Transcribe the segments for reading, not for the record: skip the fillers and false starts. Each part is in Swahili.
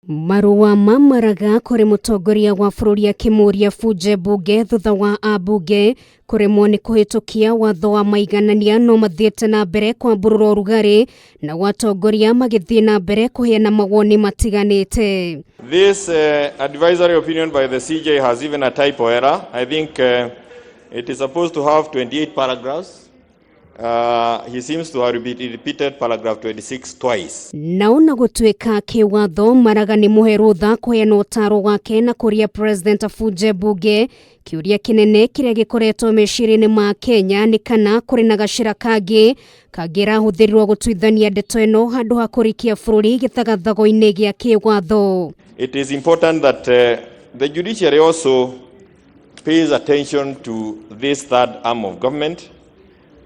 Marua ma Maraga kuri mutongoria wa bururi akimuria buje bunge thutha wa abunge kuremwo ni kuhitukia watho wa maiganania no mathiete na mbere kwa bururo rugari na watongoria magithie na mbere kuheana mawoni matiganite. This advisory opinion by the CJ has even a typo error. I think it is supposed to have 28 paragraphs. He seems to have repeated paragraph 26 twice. Naona gutweka kiwatho Maraga ni muherutha kuheana utaro wake na kuria president afuje bunge kiuria kinene kiria gikoretwo meciria-ini ma Kenya ni kana kuri na gacira kangi kagira huthirirwo gutwithania ndeto eno handu ha kurikia bururi ithagathagao-ini gia kiwatho. It is important that the judiciary also pays attention to this third arm of government,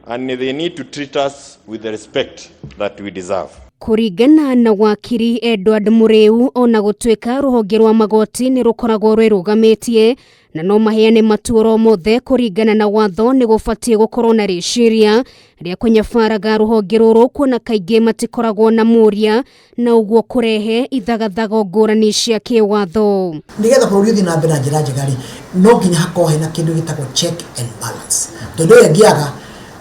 and they need to treat us with the respect that we deserve. Kuringana na wakiri Edward Mureu, ona gutweka ruhonge rwa magoti ni rukoragwo rwirugametie na no maheane maturo mothe kuringana na watho ni gubatie gukorwo na riciria ria kunyabaraga ruhonge ruru kuona kaingi matikoragwo na muria na uguo kurehe ithagathagao ngurani cia kiwatho. Nigetha bururi uthii na mbere na njira njega ri no nginya hakorwo hena kindu gitagwo check and balance. Tondu yengiaga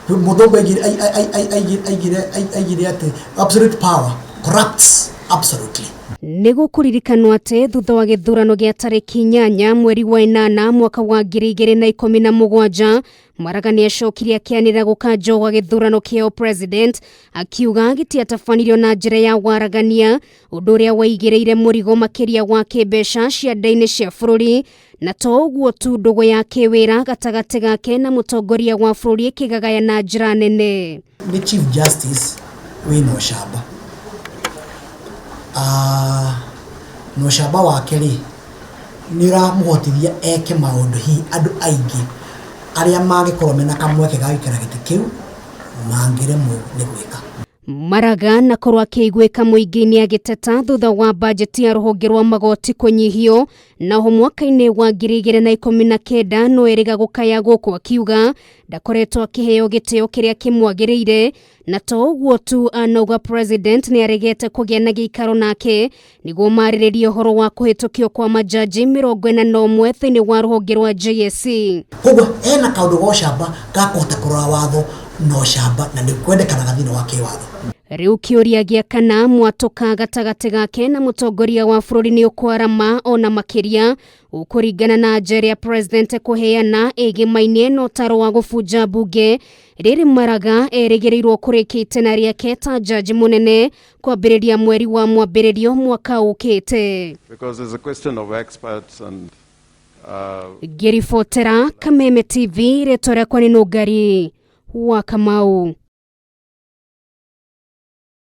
muthongo aigire ati absolute power corrupts absolutely. Nego kuririkanwa ate thutha wa githurano gia tariki 8 mweri wa 8 mwaka wa 2017 Maraga ni acokirie akianira gukanjo wa githurano kio president akiuga gitiatafanirio na njira ya waragania undu uria waigireire murigo makiria wa kibeca cia ndaini cia bururi na to uguo tu ndugu ya kiwira gatagati gake na mutongoria wa bururi kigagaya na njira nene. The Chief Justice wino shaba no shaba wake ri nira muhotithia eke maundu hi andu aingi aria magikorwo mena kamweke ga gikara giti kiu mangire mu ni gwika. Maraga na korwa kiigwika muingi-ini agiteta thutha wa budget ya ruhonge rwa magoti kunyihio na ho mwaka-ini wa 2019 no eriga gukaya guku akiuga ndakoretwo akiheo gitio kiria kimwagiriire na to uguo tu anauga president ni aregete kugia na giikaro nake niguo mariririe uhoro wa kuhitukio kwa majaji 41 thiini wa ruhonge rwa JSC. Koguo ena kaundu go shamba gakuhota kurora watho no shamba na ni kwendekanaga thiini wa kiwatho. Riu kiuria gia kana mwatoka gatagati gake na mutongoria wa bururi ni ukwarama ona makiria ukuringana na njera ya president kuheana igimainie no taro wa gubuja bunge riri Maraga erigirirwo kurikite na riake ta jaji munene kwambiriria mweri wa mwambiririo mwaka ukite. Because there's a question of experts and Girifotera Kameme TV retora kwa ni Nugari wa Kamau.